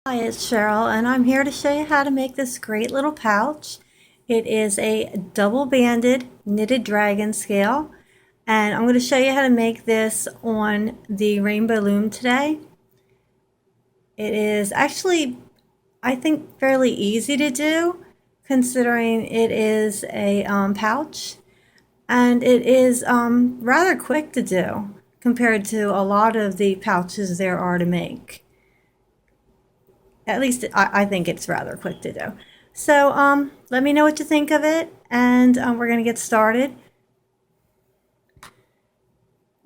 Hi, it's Cheryl, and I'm here to show you how to make this great little pouch. It is a double-banded knitted dragon scale, and I'm going to show you how to make this on the rainbow loom today. It is actually, I think, fairly easy to do, considering it is a pouch, and it is rather quick to do compared to a lot of the pouches there are to make. At least I think it's rather quick to do. So let me know what you think of it, and we're going to get started.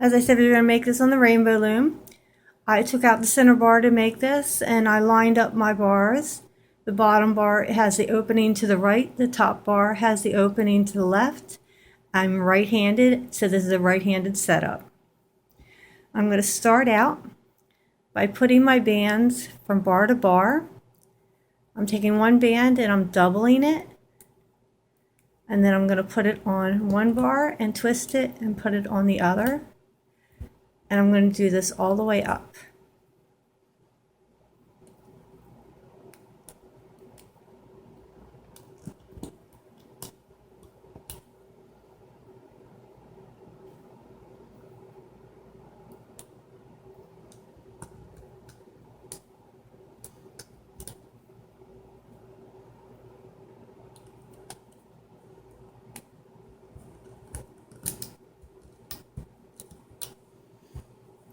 As I said, we're going to make this on the rainbow loom. I took out the center bar to make this, and I lined up my bars. The bottom bar has the opening to the right. The top bar has the opening to the left. I'm right-handed, so this is a right-handed setup. I'm going to start out by putting my bands from bar to bar. I'm taking one band and I'm doubling it, and then I'm going to put it on one bar and twist it and put it on the other, and I'm going to do this all the way up.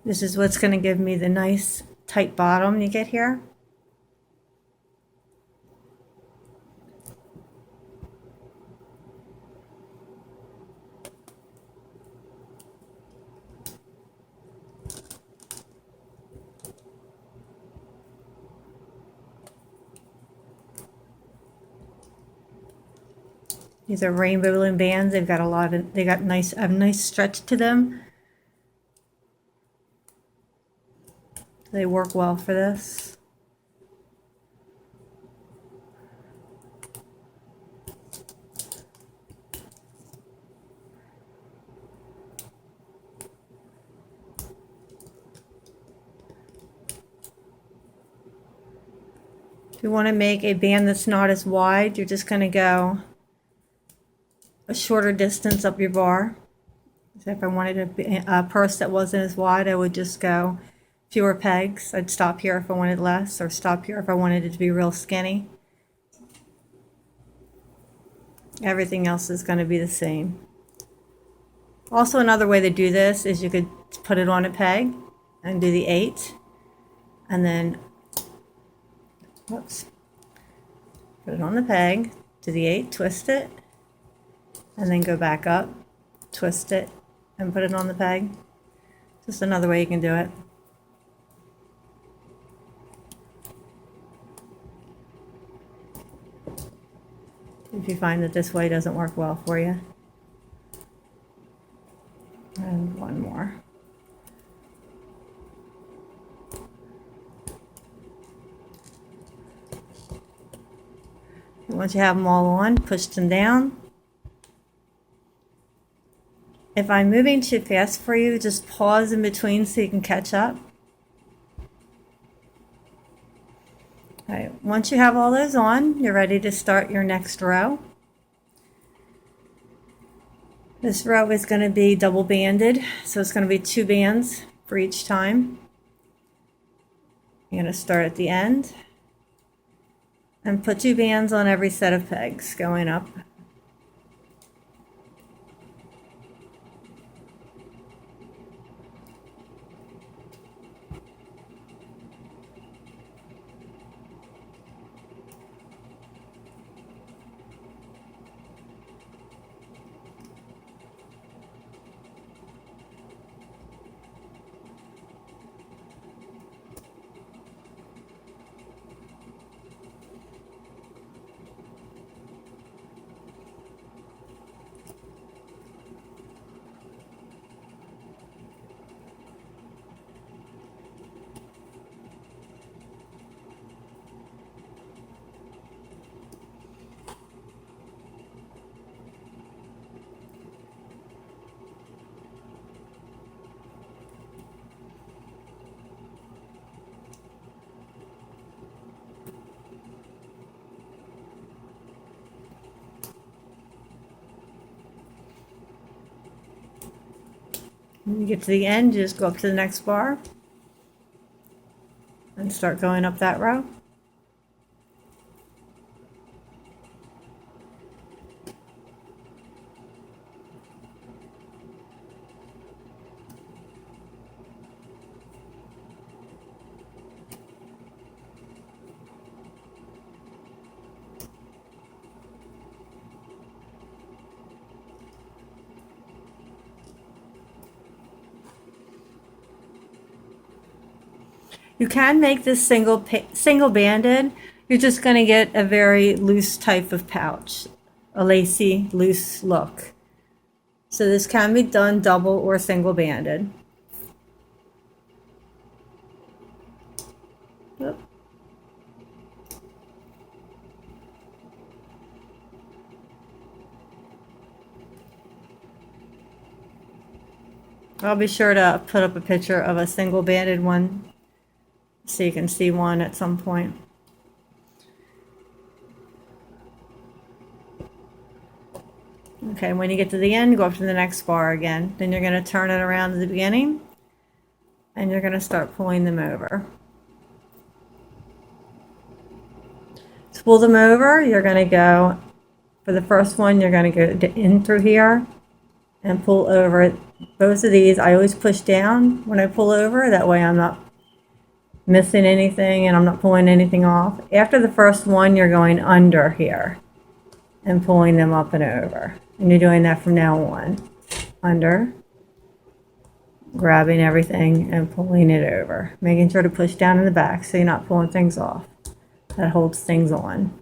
This is what's going to give me the nice tight bottom you get here. These are rainbow loom bands. They've got a nice stretch to them. They work well for this. If you want to make a band that's not as wide, you're just going to go a shorter distance up your bar. So if I wanted a purse that wasn't as wide, I would just go fewer pegs. I'd stop here if I wanted less, or stop here if I wanted it to be real skinny. Everything else is going to be the same. Also, another way to do this is you could put it on a peg and do the 8, and then put it on the peg, do the 8, twist it, and then go back up, twist it, and put it on the peg. Just another way you can do it. If you find that this way doesn't work well for you. And one more. Once you have them all on, push them down. If I'm moving too fast for you, just pause in between so you can catch up. All right, once you have all those on, you're ready to start your next row. This row is going to be double banded, so it's going to be 2 bands for each time. You're going to start at the end and put 2 bands on every set of pegs going up. When you get to the end, you just go up to the next bar and start going up that row. You can make this single banded. You're just going to get a very loose type of pouch, a lacy, loose look. So this can be done double or single banded. Yep. I'll be sure to put up a picture of a single banded one so you can see one at some point. Okay, when you get to the end, go up to the next bar again. Then you're going to turn it around to the beginning and you're going to start pulling them over. To pull them over, you're going to go, for the first one, you're going to go in through here and pull over both of these. I always push down when I pull over, that way I'm not missing anything and I'm not pulling anything off. After the first one, you're going under here and pulling them up and over. And you're doing that from now on. Under, grabbing everything and pulling it over. Making sure to push down in the back so you're not pulling things off. That holds things on.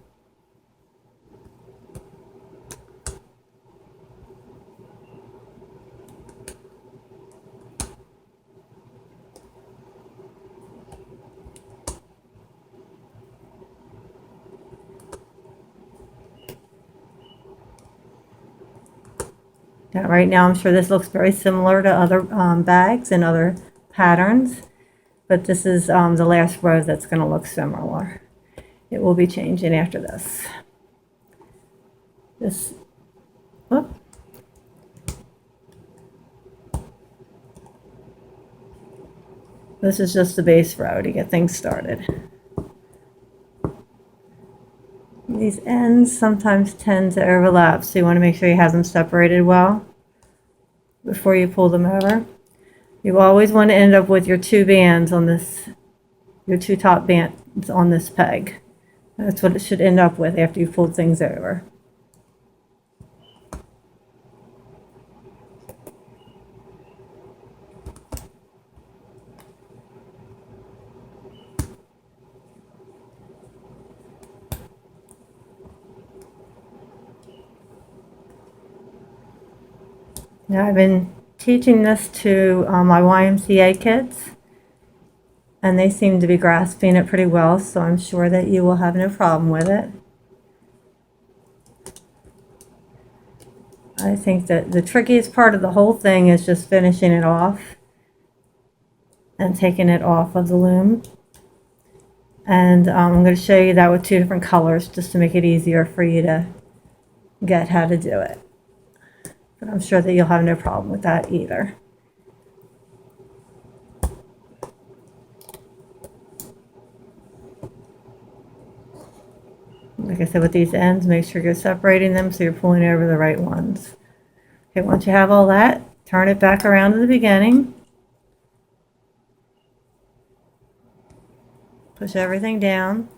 Now, right now, I'm sure this looks very similar to other bags and other patterns, but this is the last row that's going to look similar. It will be changing after this. Whoop. This is just the base row to get things started. These ends sometimes tend to overlap, so you want to make sure you have them separated well before you pull them over. You always want to end up with your two bands on this, your two top bands on this peg. That's what it should end up with after you've pulled things over. Now, I've been teaching this to my YMCA kids, and they seem to be grasping it pretty well, so I'm sure that you will have no problem with it. I think that the trickiest part of the whole thing is just finishing it off and taking it off of the loom. And I'm going to show you that with two different colors just to make it easier for you to get how to do it. But I'm sure that you'll have no problem with that either. Like I said, with these ends, make sure you're separating them so you're pulling over the right ones. Okay, once you have all that, turn it back around to the beginning. Push everything down.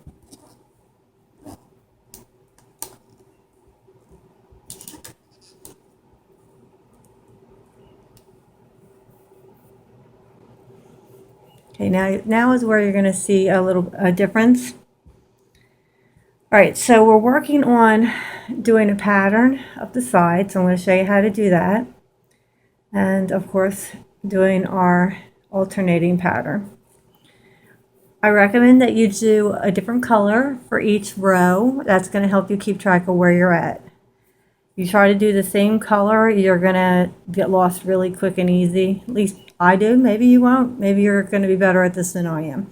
Okay, now is where you're going to see a difference. All right, so we're working on doing a pattern up the side, so I'm going to show you how to do that. And of course, doing our alternating pattern. I recommend that you do a different color for each row. That's going to help you keep track of where you're at. You try to do the same color, you're going to get lost really quick and easy. At least I do. Maybe you won't. Maybe you're going to be better at this than I am.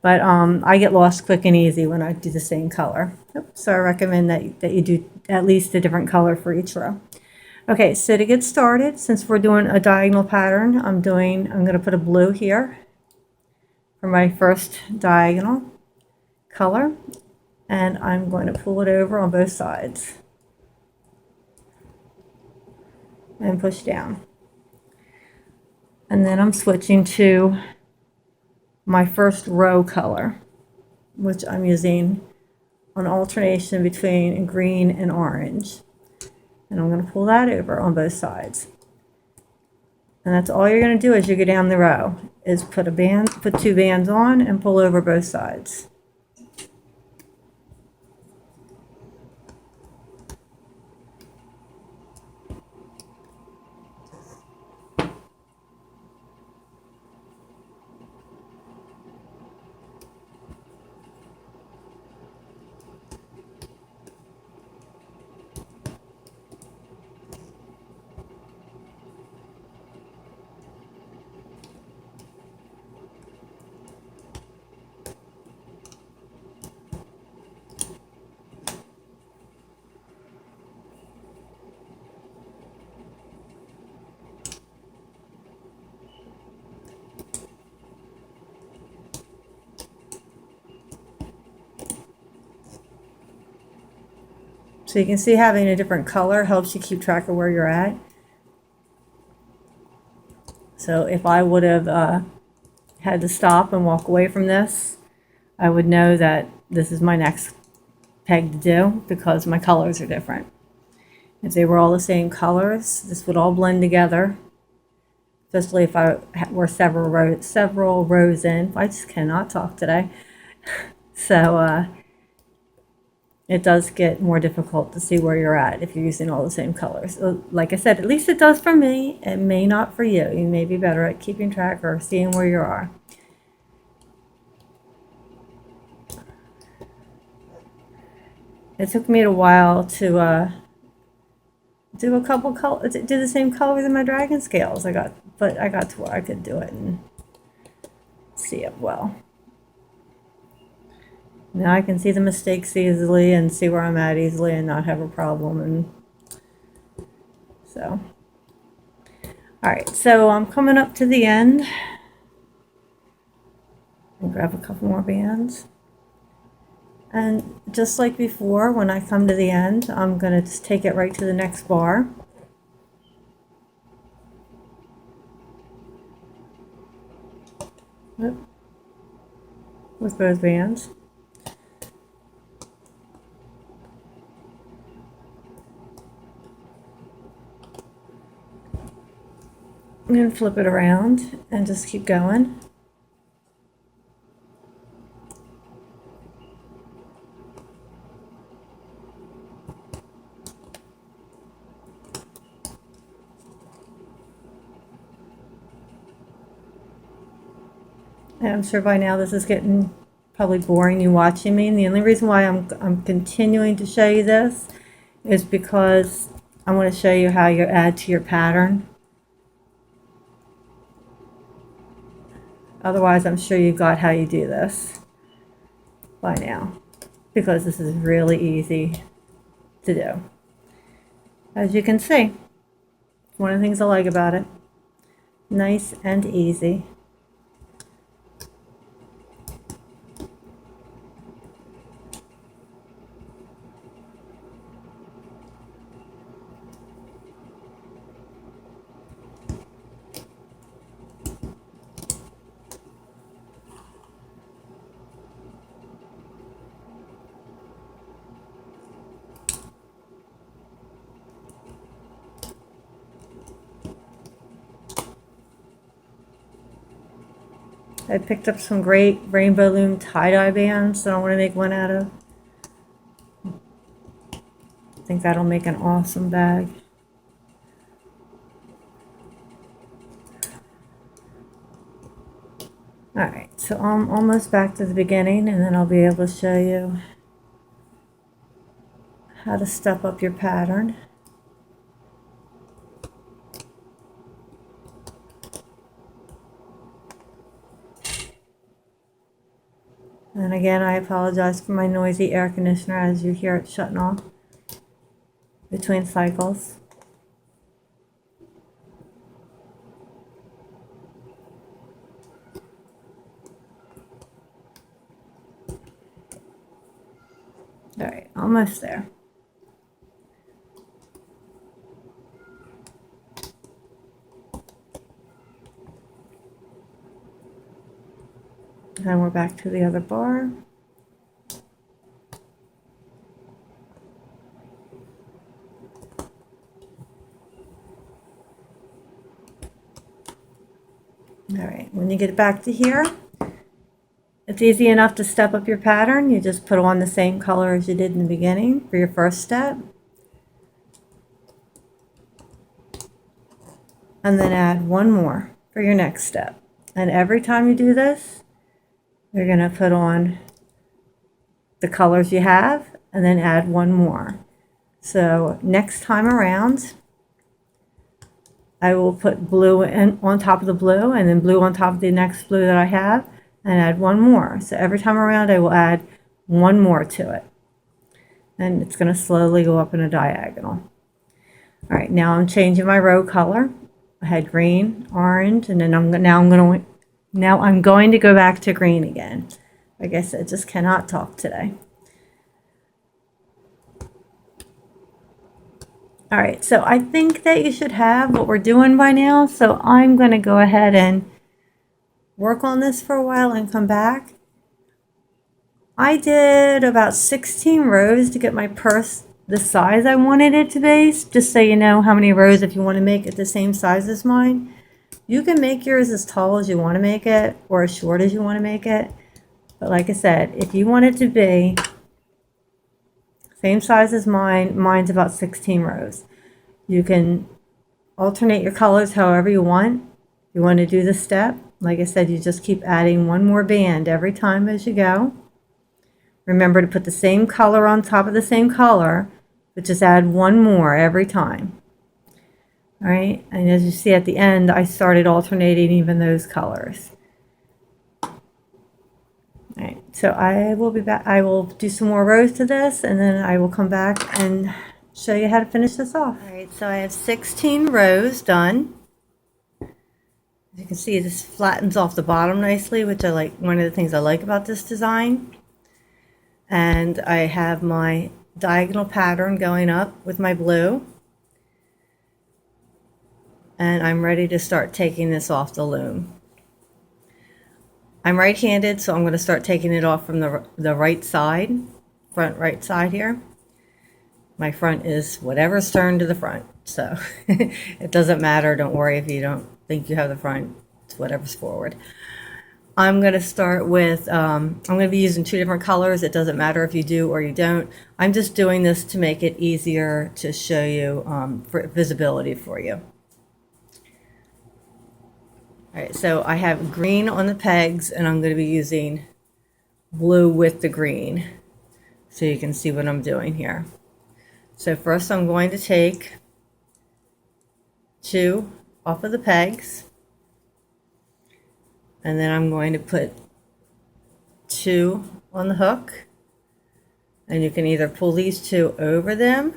But I get lost quick and easy when I do the same color. So I recommend that you do at least a different color for each row. Okay, so to get started, since we're doing a diagonal pattern, I'm going to put a blue here for my first diagonal color, and I'm going to pull it over on both sides and push down. And then I'm switching to my first row color, which I'm using an alternation between green and orange. And I'm going to pull that over on both sides. And that's all you're going to do as you go down the row, is put two bands on and pull over both sides. So you can see having a different color helps you keep track of where you're at. So if I would have had to stop and walk away from this, I would know that this is my next peg to do because my colors are different. If they were all the same colors, this would all blend together, especially if I were several rows in. I just cannot talk today. So it does get more difficult to see where you're at if you're using all the same colors. So, like I said, at least it does for me. It may not for you. You may be better at keeping track or seeing where you are. It took me a while to do the same colors in my dragon scales. But I got to where I could do it and see it well. Now I can see the mistakes easily and see where I'm at easily and not have a problem. And so, all right, so I'm coming up to the end. I'll grab a couple more bands. And just like before, when I come to the end, I'm going to just take it right to the next bar. With both bands. I'm going to flip it around and just keep going. And I'm sure by now this is getting probably boring you watching me. And the only reason why I'm continuing to show you this is because I want to show you how you add to your pattern. Otherwise, I'm sure you got how you do this by now, because this is really easy to do. As you can see, one of the things I like about it, nice and easy. I picked up some great Rainbow Loom tie-dye bands that I want to make one out of. I think that'll make an awesome bag. Alright, so I'm almost back to the beginning, and then I'll be able to show you how to step up your pattern. And again, I apologize for my noisy air conditioner as you hear it shutting off between cycles. Almost there. Then we're back to the other bar. All right, when you get back to here, it's easy enough to step up your pattern. You just put on the same color as you did in the beginning for your first step. And then add one more for your next step. And every time you do this, you're going to put on the colors you have and then add one more. So next time around, I will put blue on top of the blue and then blue on top of the next blue that I have and add one more. So every time around, I will add one more to it. And it's going to slowly go up in a diagonal. All right, now I'm changing my row color. I had green, orange, and then now I'm going to go back to green again. I guess I just cannot talk today. All right, so I think that you should have what we're doing by now. So I'm going to go ahead and work on this for a while and come back. I did about 16 rows to get my purse the size I wanted it to be, just so you know how many rows if you want to make it the same size as mine. You can make yours as tall as you want to make it or as short as you want to make it. But like I said, if you want it to be same size as mine, mine's about 16 rows. You can alternate your colors however you want. If you want to do the step, like I said, you just keep adding one more band every time as you go. Remember to put the same color on top of the same color, but just add one more every time. All right, and as you see at the end, I started alternating even those colors. All right, so I will be back. I will do some more rows to this, and then I will come back and show you how to finish this off. All right, so I have 16 rows done. As you can see, this flattens off the bottom nicely, which I like. One of the things I like about this design. And I have my diagonal pattern going up with my blue. And I'm ready to start taking this off the loom. I'm right-handed, so I'm going to start taking it off from the right side, front right side here. My front is whatever's turned to the front, so it doesn't matter. Don't worry if you don't think you have the front. It's whatever's forward. I'm going to start with, I'm going to be using two different colors. It doesn't matter if you do or you don't. I'm just doing this to make it easier to show you for visibility for you. All right, so I have green on the pegs, and I'm going to be using blue with the green so you can see what I'm doing here. So first I'm going to take two off of the pegs. And then I'm going to put two on the hook. And you can either pull these two over them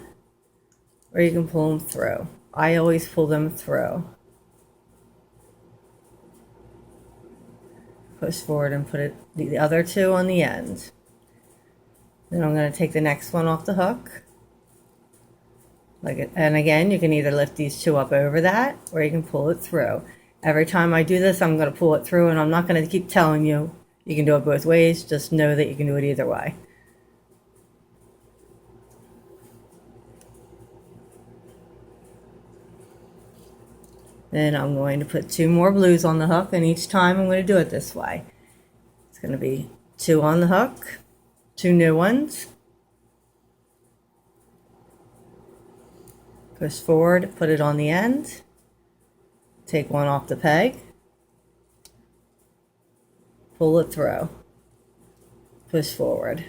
or you can pull them through. I always pull them through. Push forward and put the other two on the end. Then I'm going to take the next one off the hook. And again, you can either lift these two up over that or you can pull it through. Every time I do this, I'm going to pull it through, and I'm not going to keep telling you you can do it both ways. Just know that you can do it either way. Then I'm going to put two more blues on the hook, and each time I'm going to do it this way. It's going to be two on the hook, two new ones. Push forward, put it on the end. Take one off the peg, pull it through, push forward.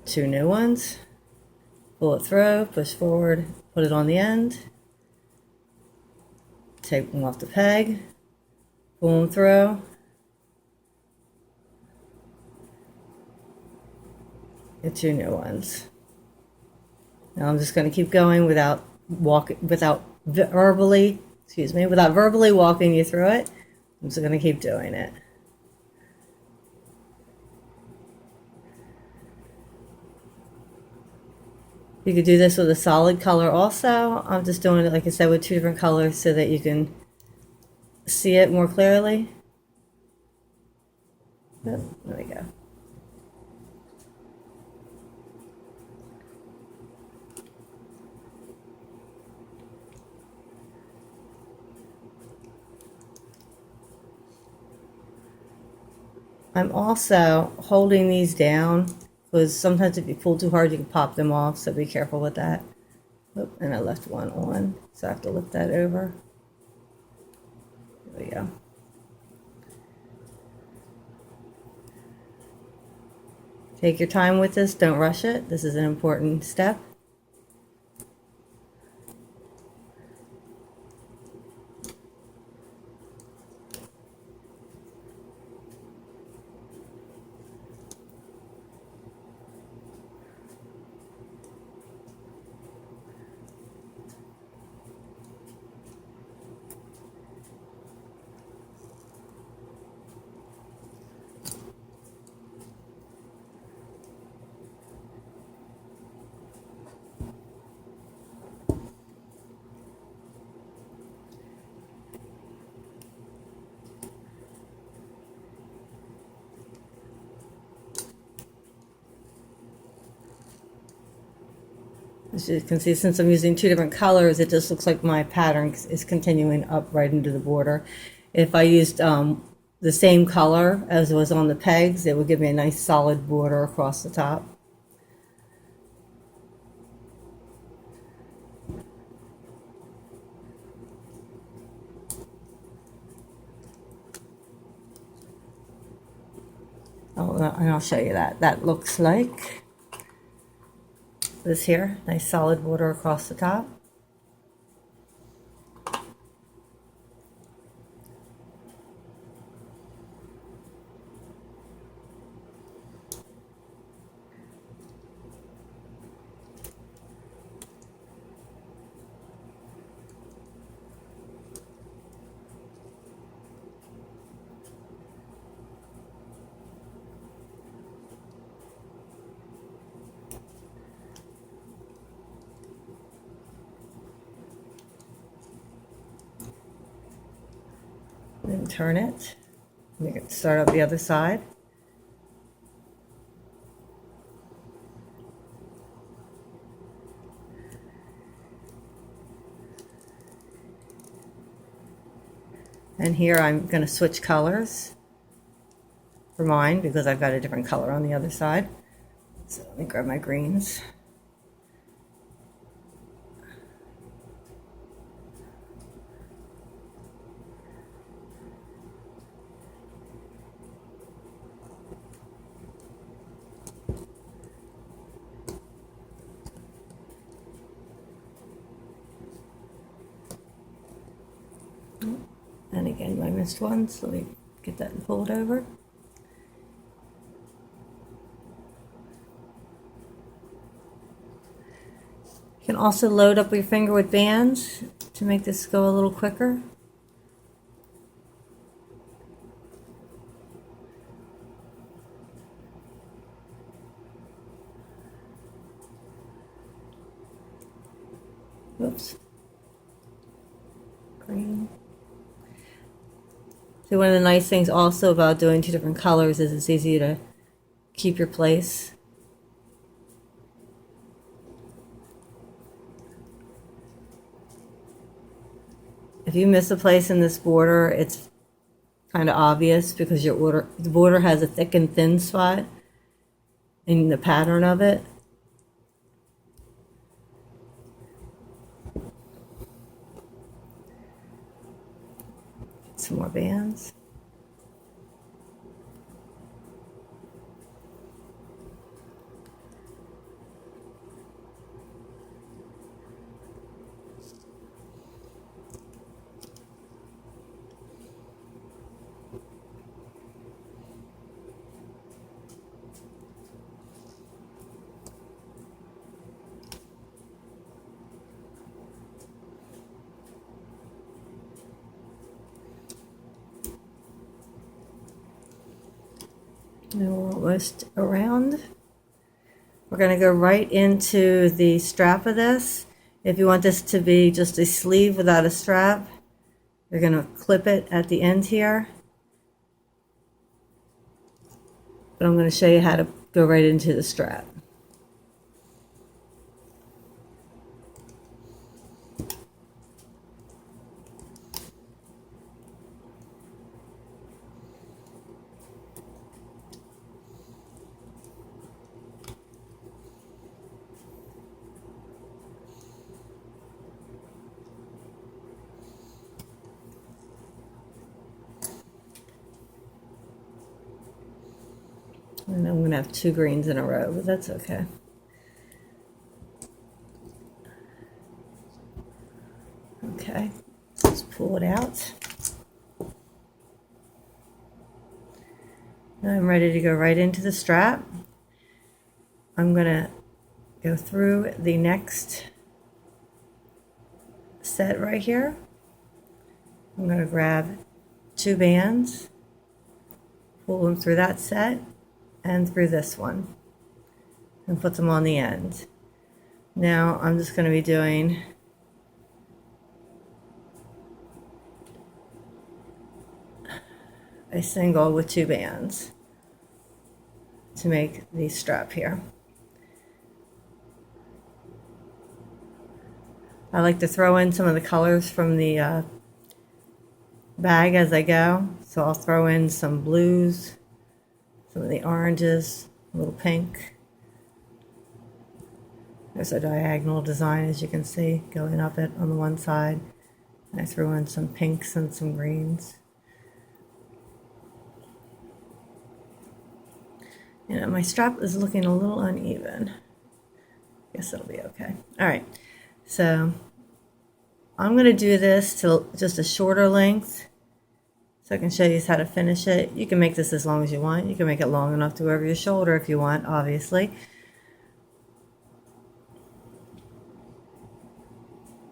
Two new ones, pull it through, push forward, put it on the end, take one off the peg, pull them through, get two new ones. Now I'm just going to keep going without verbally walking you through it. I'm just going to keep doing it. You could do this with a solid color also. I'm just doing it, like I said, with two different colors so that you can see it more clearly. Oh, there we go. I'm also holding these down because sometimes if you pull too hard, you can pop them off, so be careful with that. Oh, and I left one on, so I have to lift that over. There we go. Take your time with this, don't rush it. This is an important step. As you can see, since I'm using two different colors, it just looks like my pattern is continuing up right into the border. If I used the same color as was on the pegs, it would give me a nice solid border across the top. Oh, and I'll show you that. That looks like this here, nice solid border across the top. Then turn it. We can start up the other side. And here I'm going to switch colors for mine because I've got a different color on the other side. So let me grab my greens. And again, I missed one, so let me get that and pull it over. You can also load up your finger with bands to make this go a little quicker. Whoops. Green. So one of the nice things also about doing two different colors is it's easy to keep your place. If you miss a place in this border, it's kind of obvious because the border has a thick and thin spot in the pattern of it. Some more bands. And we're almost around. We're going to go right into the strap of this. If you want this to be just a sleeve without a strap, you're going to clip it at the end here. But I'm going to show you how to go right into the strap. And I'm going to have 2 greens in a row, but that's okay. Okay, let's pull it out. Now I'm ready to go right into the strap. I'm going to go through the next set right here. I'm going to grab 2 bands, pull them through that set and through this one, and put them on the end. Now I'm just going to be doing a single with 2 bands to make the strap here. I like to throw in some of the colors from the bag as I go, so I'll throw in some blues, some of the oranges, a little pink. There's a diagonal design, as you can see, going up it on the one side. I threw in some pinks and some greens. You know, my strap is looking a little uneven. Guess it'll be okay. All right, so I'm going to do this to just a shorter length so I can show you how to finish it. You can make this as long as you want. You can make it long enough to go over your shoulder if you want, obviously.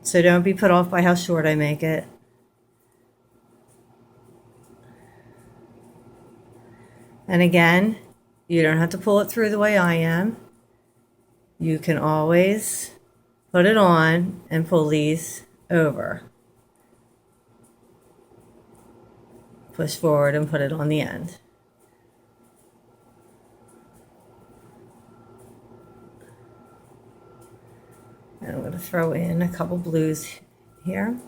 So don't be put off by how short I make it. And again, you don't have to pull it through the way I am. You can always put it on and pull these over. Push forward and put it on the end. And I'm going to throw in a couple blues here.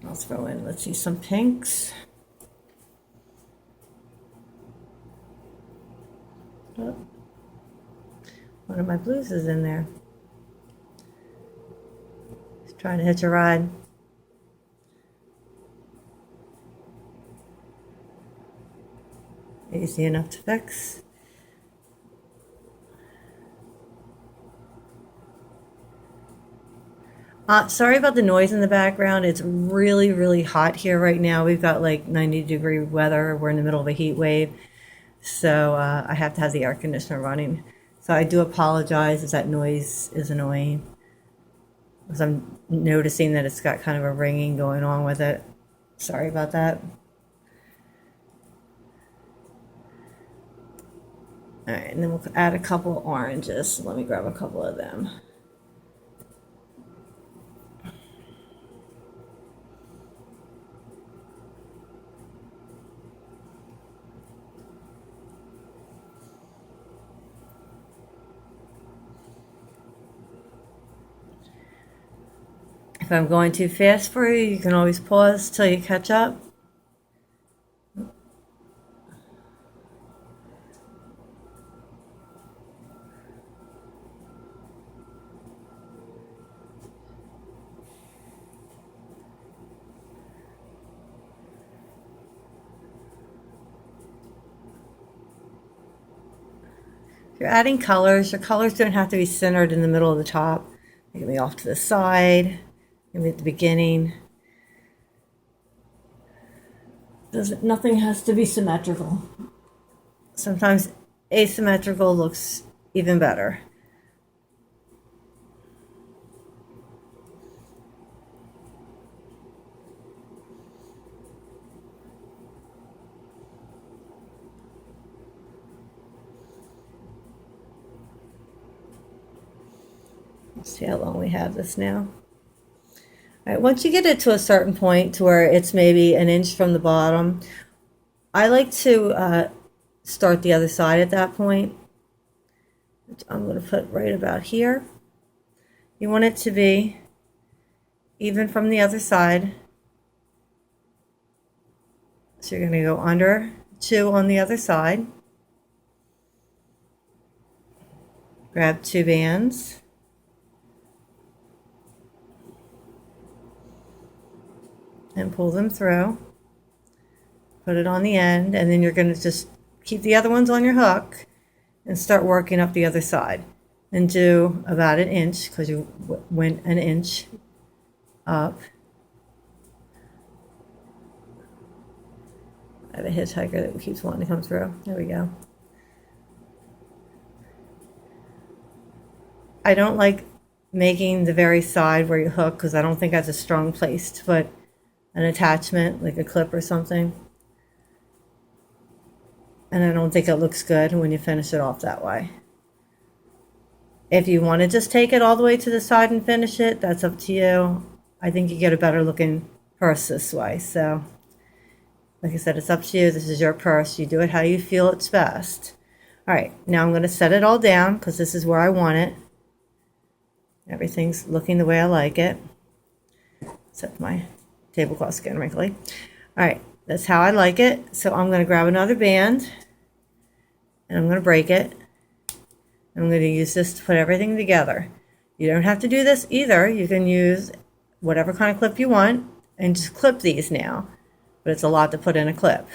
I'll throw in, let's see, some pinks. Oh, one of my blues is in there. Just trying to hitch a ride. Easy enough to fix. Sorry about the noise in the background. It's really, really hot here right now. We've got like 90-degree weather. We're in the middle of a heat wave. So I have to have the air conditioner running. So I do apologize if that noise is annoying, because I'm noticing that it's got kind of a ringing going on with it. Sorry about that. All right, and then we'll add a couple of oranges. So let me grab a couple of them. If I'm going too fast for you, you can always pause till you catch up. If you're adding colors, your colors don't have to be centered in the middle of the top. They can be off to the side, maybe at the beginning. Nothing has to be symmetrical. Sometimes asymmetrical looks even better. Let's see how long we have this now. All right, once you get it to a certain point to where it's maybe an inch from the bottom, I like to start the other side at that point, which I'm going to put right about here. You want it to be even from the other side. So you're going to go under 2 on the other side. Grab 2 bands. And pull them through. Put it on the end, and then you're going to just keep the other ones on your hook and start working up the other side. And do about an inch, because you went an inch up. I have a hitchhiker that keeps wanting to come through. There we go. I don't like making the very side where you hook, because I don't think that's a strong place to put an attachment, like a clip or something. And I don't think it looks good when you finish it off that way. If you want to just take it all the way to the side and finish it, that's up to you. I think you get a better looking purse this way. So, like I said, it's up to you. This is your purse. You do it how you feel it's best. All right, now I'm going to set it all down because this is where I want it. Everything's looking the way I like it. Except my tablecloth's getting wrinkly. All right, that's how I like it. So I'm going to grab another band and I'm going to break it. I'm going to use this to put everything together. You don't have to do this either. You can use whatever kind of clip you want and just clip these now. But it's a lot to put in a clip.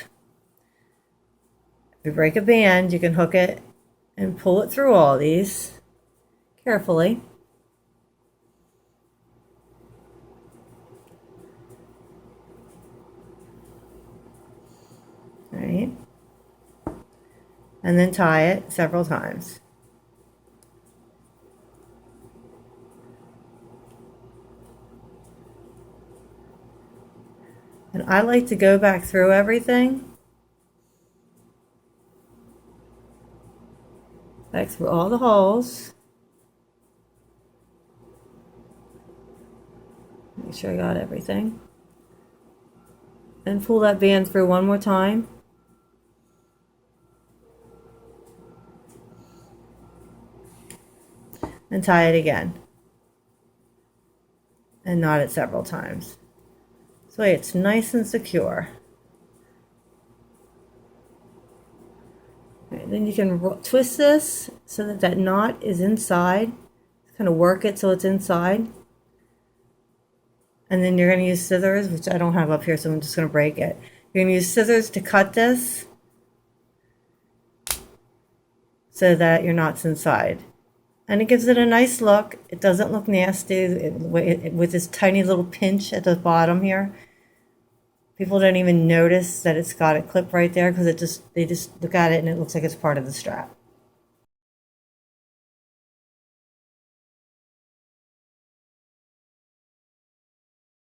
If you break a band, you can hook it and pull it through all these carefully. All right. And then tie it several times. And I like to go back through everything. Back through all the holes. Make sure I got everything. And pull that band through one more time. And tie it again. And knot it several times. So it's nice and secure. Right, then you can twist this so that that knot is inside. Kind of work it so it's inside. And then you're going to use scissors, which I don't have up here, so I'm just going to break it. You're going to use scissors to cut this so that your knot's inside. And it gives it a nice look. It doesn't look nasty with this tiny little pinch at the bottom here. People don't even notice that it's got a clip right there because they just look at it and it looks like it's part of the strap.